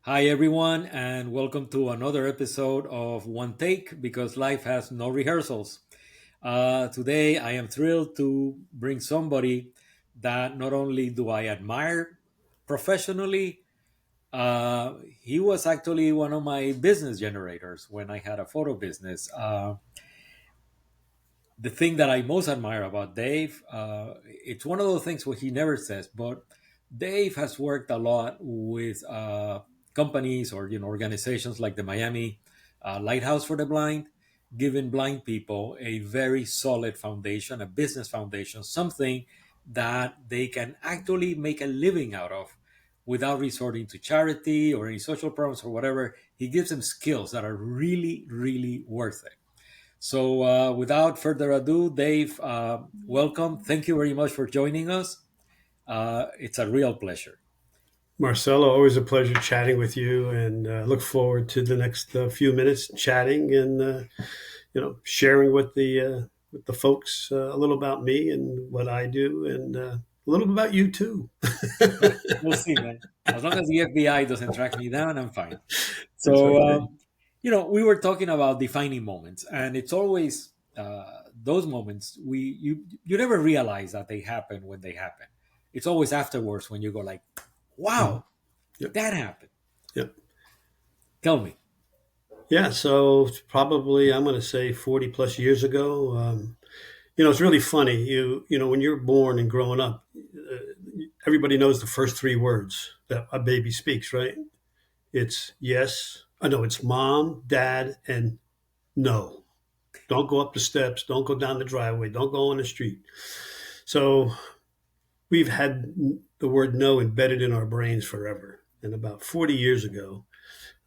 Hi, everyone, and welcome to another episode of One Take because life has no rehearsals. Today, I am thrilled to bring somebody that not only do I admire professionally, he was actually one of my business generators when I had a photo business. The thing that I most admire about Dave, it's one of those things where he never says, but Dave has worked a lot with companies or organizations like the Miami Lighthouse for the Blind, giving blind people a very solid foundation, a business foundation, something that they can actually make a living out of without resorting to charity or any social programs or whatever. He gives them skills that are really, really worth it. So, without further ado, Dave, welcome. Thank you very much for joining us. It's a real pleasure. Marcelo, always a pleasure chatting with you, and look forward to the next few minutes chatting and sharing with the folks a little about me and what I do, and a little bit about you too. We'll see, man. As long as the FBI doesn't track me down, I'm fine. That's So, okay. we were talking about defining moments, and it's always those moments you never realize that they happen when they happen. It's always afterwards when you go like, Mhm. "Wow, Yep. that happened." Yep. Tell me. Yeah. So probably I'm going to say 40 plus years ago. It's really funny. When you're born and growing up, everybody knows the first three words that a baby speaks, right? It's yes. I know it's mom, dad, and no. Don't go up the steps. Don't go down the driveway. Don't go on the street. So we've had the word no embedded in our brains forever. And about 40 years ago,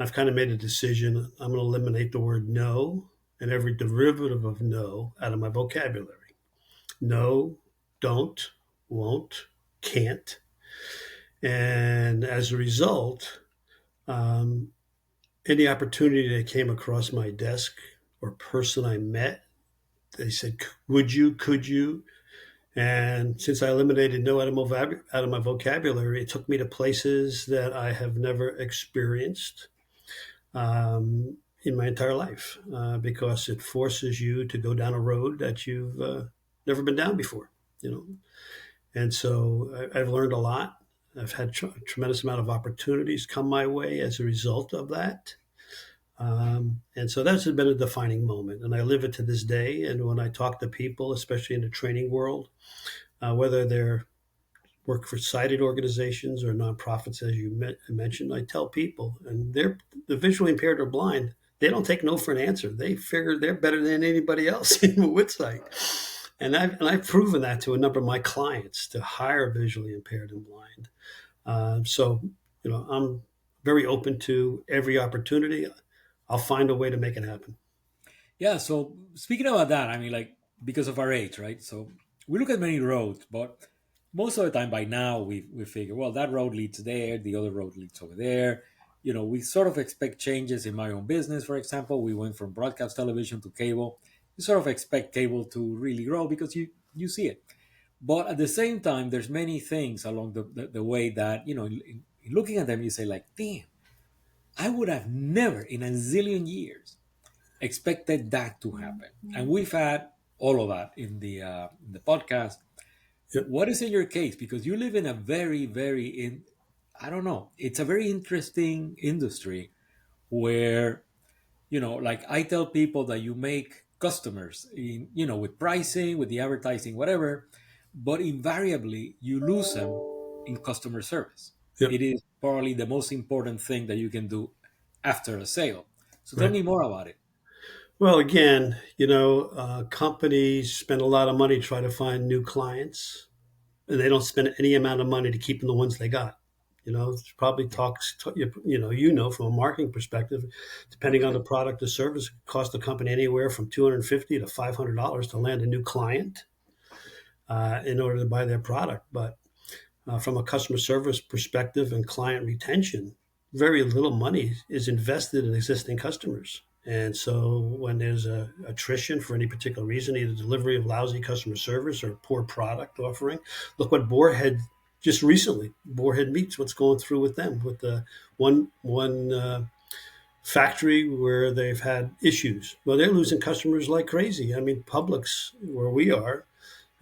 I've kind of made a decision. I'm going to eliminate the word no and every derivative of no out of my vocabulary. No, don't, won't, can't. And as a result, um, any opportunity that came across my desk or person I met, they said, would you, could you? And since I eliminated no out of my vocabulary, it took me to places that I have never experienced in my entire life because it forces you to go down a road that you've never been down before, you know. And so I've learned a lot. I've had a tremendous amount of opportunities come my way as a result of that. And so that's been a defining moment. And I live it to this day. And when I talk to people, especially in the training world, whether they're work for sighted organizations or nonprofits, as you mentioned, I tell people, and they're the visually impaired or blind, they don't take no for an answer. They figure they're better than anybody else with sight. And I've proven that to a number of my clients to hire visually impaired and blind. So, I'm very open to every opportunity. I'll find a way to make it happen. Yeah. So speaking about that, I mean, like because of our age, right? So we look at many roads, but most of the time by now we figure, well, that road leads there, the other road leads over there. We sort of expect changes in my own business. For example, we went from broadcast television to cable. You sort of expect cable to really grow because you see it. But at the same time, there's many things along the way that in looking at them, you say like, damn, I would have never in a zillion years expected that to happen. And we've had all of that in the podcast. Yep. What is in your case? Because you live in a very, very I don't know, it's a very interesting industry where, like I tell people that you make customers in, with pricing, with the advertising, whatever, but invariably you lose them in customer service. Yep. It is probably the most important thing that you can do after a sale. So tell Right. me more about it. Well, again, companies spend a lot of money trying to find new clients, and they don't spend any amount of money to keeping the ones they got. It probably talks, from a marketing perspective, depending on the product or service, it costs the company anywhere from $250 to $500 to land a new client in order to buy their product. But from a customer service perspective and client retention, very little money is invested in existing customers. And so when there's a attrition for any particular reason, either delivery of lousy customer service or poor product offering, look what Boarhead just recently, Boarhead Meats, what's going through with them, with the one factory where they've had issues. Well, they're losing customers like crazy. I mean, Publix, where we are,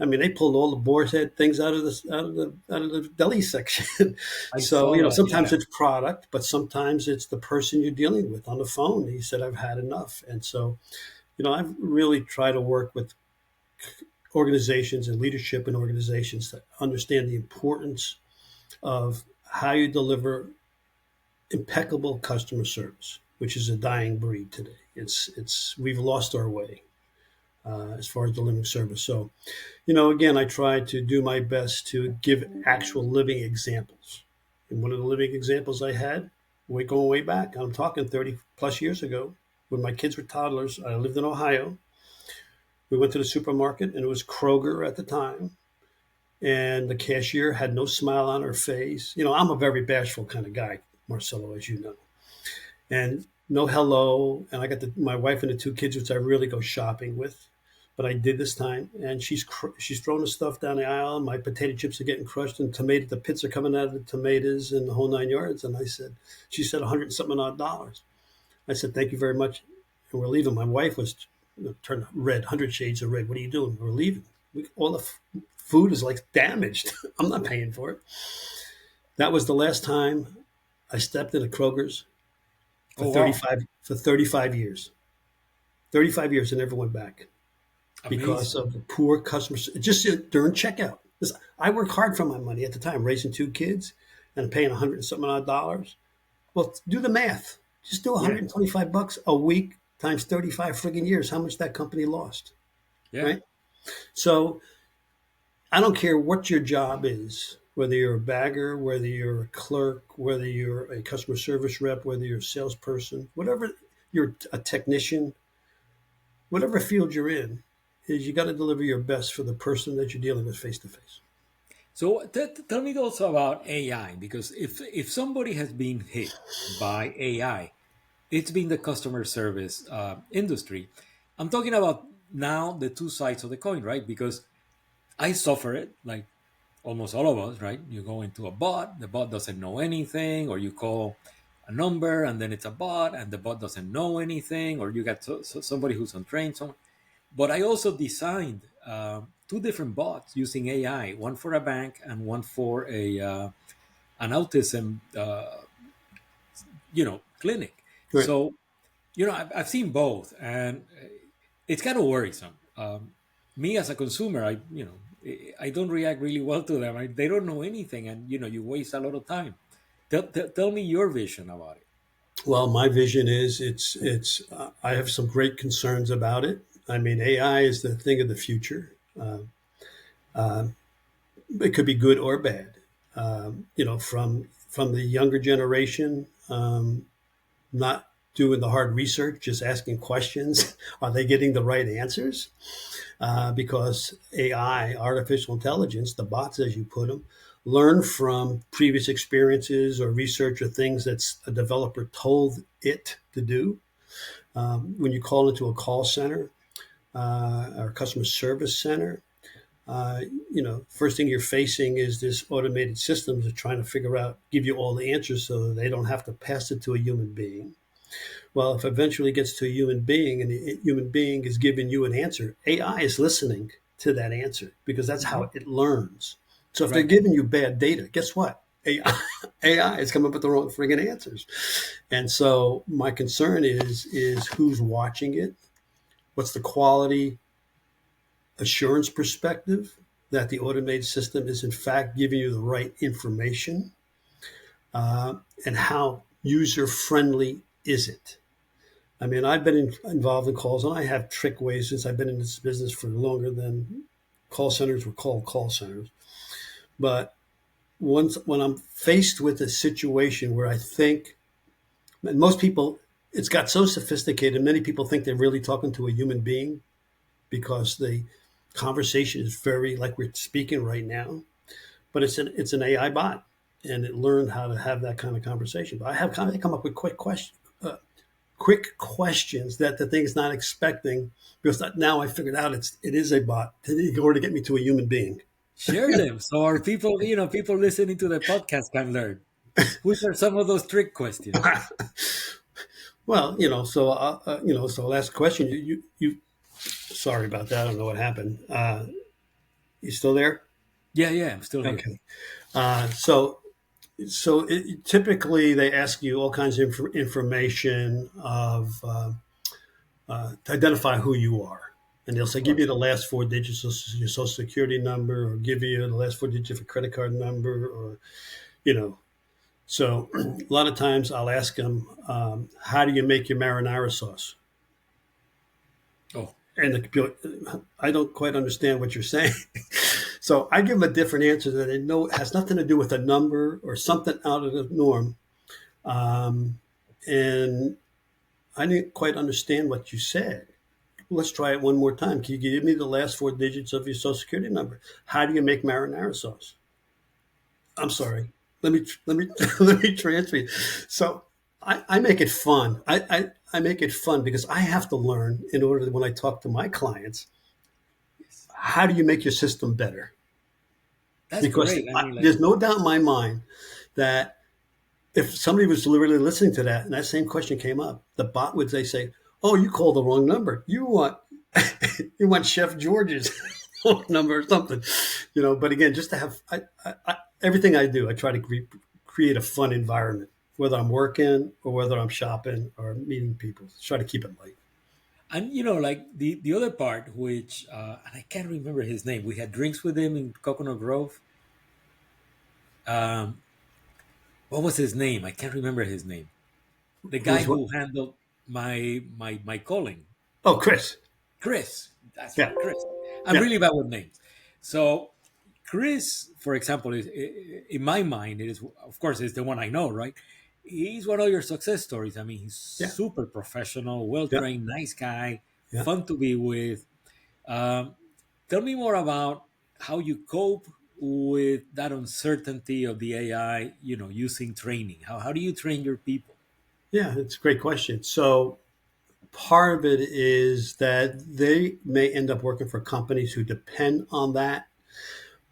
I mean, they pulled all the boar's head things out of the deli section. I So saw that. sometimes Yeah. it's product, but sometimes it's the person you're dealing with on the phone. He said, "I've had enough," and so I've really tried to work with organizations and leadership in organizations to understand the importance of how you deliver impeccable customer service, which is a dying breed today. It's we've lost our way as far as delivering service. So, again, I try to do my best to give actual living examples. And one of the living examples I had, going way back, I'm talking 30 plus years ago, when my kids were toddlers. I lived in Ohio. We went to the supermarket, and it was Kroger at the time. And the cashier had no smile on her face. I'm a very bashful kind of guy, Marcelo, as you know. And no hello. And I got my wife and the two kids, which I really go shopping with. But I did this time, and she's throwing the stuff down the aisle. And my potato chips are getting crushed, and the pits are coming out of the tomatoes, and the whole 9 yards. And she said, 100 and something odd dollars. I said, thank you very much, and we're leaving. My wife was turned red, 100 shades of red. What are you doing? We're leaving. All the food is like damaged. I'm not paying for it. That was the last time I stepped into Kroger's for Oh wow, 35 years. 35 years, and never went back, because amazing. of the poor customers. Just during checkout. I worked hard for my money at the time, raising two kids and paying 100 and something odd dollars. Well, do the math. Just do Yeah, 125 bucks a week times 35 friggin' years. How much that company lost, yeah. right? So I don't care what your job is, whether you're a bagger, whether you're a clerk, whether you're a customer service rep, whether you're a salesperson, whatever, you're a technician, whatever field you're in, is you got to deliver your best for the person that you're dealing with face to face. So tell me also about AI, because if somebody has been hit by AI, it's been the customer service industry. I'm talking about now the two sides of the coin, right? Because I suffer it, like almost all of us, right? You go into a bot, the bot doesn't know anything, or you call a number and then it's a bot and the bot doesn't know anything, or you got somebody who's untrained. But I also designed two different bots using AI, one for a bank and one for an autism, clinic. Right. So, I've seen both, and it's kind of worrisome. Me as a consumer, I don't react really well to them. They don't know anything, and you waste a lot of time. Tell me your vision about it. Well, my vision is I have some great concerns about it. I mean, AI is the thing of the future. Uh, it could be good or bad. From the younger generation, not doing the hard research, just asking questions. Are they getting the right answers? Because AI, artificial intelligence, the bots as you put them, learn from previous experiences or research or things that a developer told it to do. When you call into a call center or a customer service center, first thing you're facing is this automated systems are trying to figure out, give you all the answers so that they don't have to pass it to a human being. Well, if eventually it gets to a human being and the human being is giving you an answer, AI is listening to that answer because that's Mhm. how it learns. So if they're Right, giving you bad data, guess what? AI is coming up with the wrong friggin' answers. And so my concern is who's watching it? What's the quality assurance perspective that the automated system is in fact giving you the right information? And how user friendly is it? I mean, I've been involved in calls, and I have trick ways since I've been in this business for longer than call centers were called call centers. But when I'm faced with a situation where I think, and most people, it's got so sophisticated, many people think they're really talking to a human being because the conversation is very like we're speaking right now, but it's an AI bot, and it learned how to have that kind of conversation. But I have kind of come up with quick questions that the thing's not expecting, because now I figured out it is a bot in order to get me to a human being. Share them so our people, people listening to the podcast can learn. Which are some of those trick questions? Well, so last question. Sorry about that. I don't know what happened. You still there? Yeah, yeah, I'm still here. Okay. Typically they ask you all kinds of information to identify who you are. And they'll say, Of give you course. the last four digits of your social security number, or give you the last four digits of a credit card number, or, you know. So a lot of times I'll ask them, how do you make your marinara sauce? Oh, And the computer, I don't quite understand what you're saying. So I give them a different answer that I know has nothing to do with a number or something out of the norm. Um, and I didn't quite understand what you said. Let's try it one more time. Can you give me the last four digits of your social security number? How do you make marinara sauce? I'm sorry. Let me let me transfer you. So I make it fun. I make it fun because I have to learn in order when I talk to my clients, yes. how do you make your system better? That's Because great. I mean, like, there's no doubt in my mind that if somebody was really listening to that and that same question came up, the bot would say, "Oh, you called the wrong number. You want you want Chef George's phone number or something," But again, just to have everything I do, I try to create a fun environment, whether I'm working or whether I'm shopping or meeting people. Try to keep it light. and like the other part, which and I can't remember his name. We had drinks with him in Coconut Grove. Um, what was his name? I can't remember his name. The guy Who's what? who handled my calling, Oh, Chris. Chris. That's Yeah, right, Chris. I'm yeah, really bad with names. So Chris, for example, is in my mind, it is of course is the one I know, right? He's one of your success stories. I mean, he's yeah, super professional, well yeah, trained, nice guy, yeah. fun to be with. Um, Tell me more about how you cope with that uncertainty of the AI. Using training. How do you train your people? Yeah, it's a great question. So part of it is that they may end up working for companies who depend on that,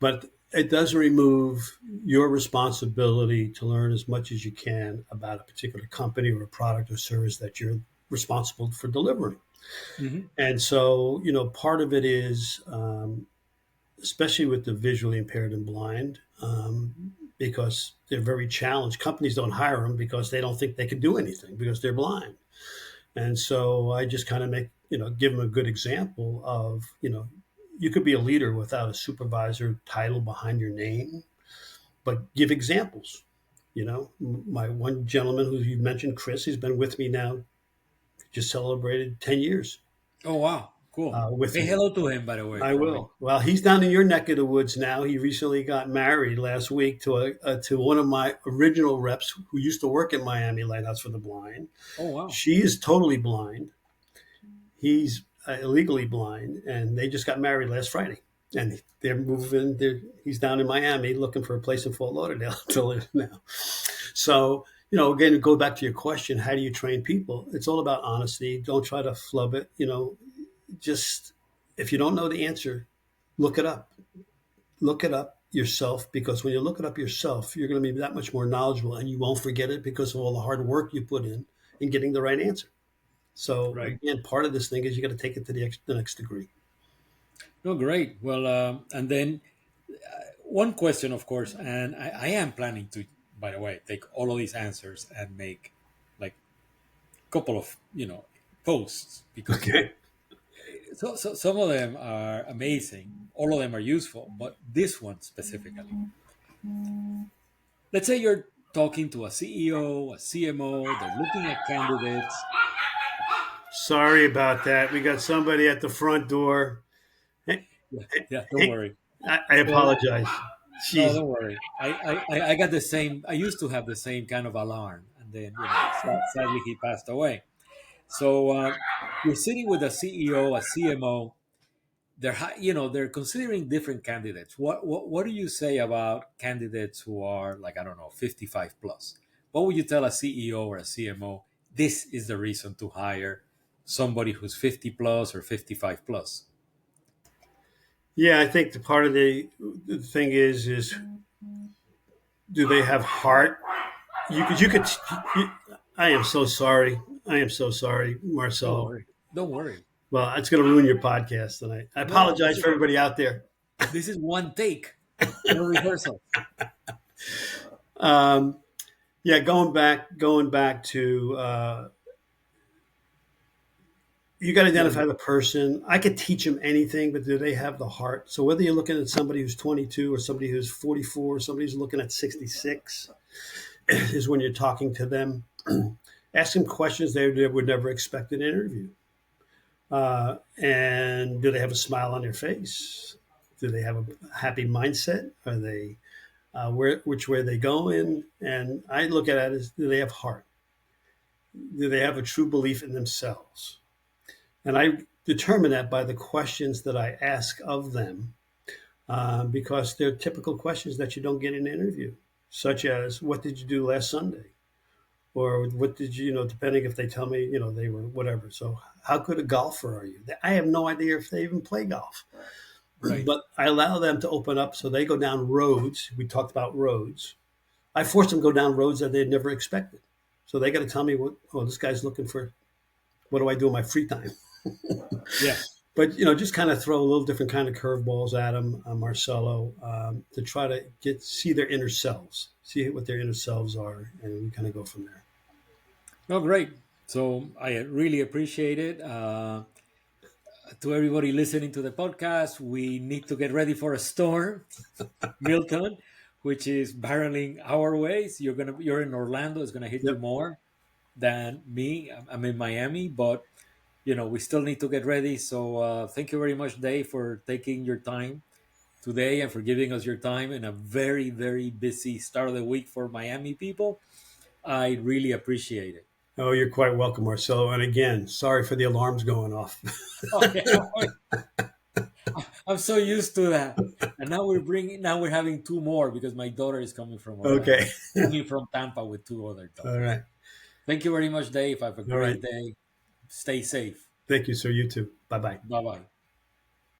but it doesn't remove your responsibility to learn as much as you can about a particular company or a product or service that you're responsible for delivering. Hmm. And so, part of it is, especially with the visually impaired and blind, because they're very challenged. Companies don't hire them because they don't think they can do anything because they're blind. And so I just kind of give them a good example of, you could be a leader without a supervisor title behind your name, but give examples. My one gentleman who you mentioned, Chris, he's been with me now, just celebrated 10 years Oh wow, cool. with Say me. hello to him, by the way, I for me. will. Well, he's down in your neck of the woods now. He recently got married last week to one of my original reps who used to work at Miami Lighthouse for the blind. Oh wow. She is totally blind. He's illegally blind, and they just got married last Friday. And they're moving. He's down in Miami looking for a place in Fort Lauderdale to live now. So, again, to go back to your question, how do you train people? It's all about honesty. Don't try to flub it. Just if you don't know the answer, look it up. Look it up yourself, because when you look it up yourself, you're going to be that much more knowledgeable, and you won't forget it because of all the hard work you put in getting the right answer. So Right. again, part of this thing is you got to take it to the next degree. No, great. Well, and then one question, of course, and I am planning to, by the way, take all of these answers and make like a couple of posts because Okay. so some of them are amazing, all of them are useful, but this one specifically. Let's say you're talking to a CEO, a CMO, they're looking at candidates. Sorry about that. We got somebody at the front door. Hey, Yeah, hey, yeah, don't hey, worry. I Well, apologize. no, She's don't worry. I got the same. I used to have the same kind of alarm, and then sadly he passed away. So you're sitting with a CEO, a CMO. They're considering different candidates. What do you say about candidates who are like, I don't know, 55 plus? What would you tell a CEO or a CMO? This is the reason to hire somebody who's 50 plus or 55 plus. Yeah, I think the part of the thing is do they have heart? You could. You, I am so sorry. I am so sorry, Don't Marcelo. worry. Don't worry. Well, it's going to ruin your podcast tonight. I No, apologize for everybody out there. this is one take, no rehearsal. Um, yeah, going back to you got to Yeah, identify the person. I could teach them anything, but do they have the heart? So whether you're looking at somebody who's 22 or somebody who's 44, or somebody who's looking at 66, is when you're talking to them. Ask them questions they would never expect in an interview. And do they have a smile on their face? Do they have a happy mindset? Are they which way they going? And I look at it as, do they have heart? Do they have a true belief in themselves? And I determine that by the questions that I ask of them, because they're typical questions that you don't get in an interview, such as, what did you do last Sunday? Or what did you, depending if they tell me, they were whatever. So how good a golfer are you? I have no idea if they even play golf. right. But I allow them to open up. So they go down roads. We talked about roads. I force them to go down roads that they'd never expected. So they got to tell me this guy's looking for, what do I do in my free time? Yeah. But, just kind of throw a little different kind of curveballs at them, Marcelo, to try to see their inner selves, see what their inner selves are. And we kind of go from there. No, great. So I really appreciate it. To everybody listening to the podcast, we need to get ready for a storm, Milton, which is barreling our ways. You're in Orlando. It's gonna hit you Yep. more than me. I'm in Miami, but we still need to get ready. So thank you very much, Dave, for taking your time today and for giving us your time in a very, very busy start of the week for Miami people. I really appreciate it. Oh, you're quite welcome, Marcelo. And again, sorry for the alarms going off. Okay, I'm so used to that. And now we're having two more because my daughter is coming from Orlando, Okay. coming from Tampa with two other All daughters. right. Thank you very much, Dave. Have a All right. great day. Stay safe. Thank you, sir. You too. Bye bye. Bye bye.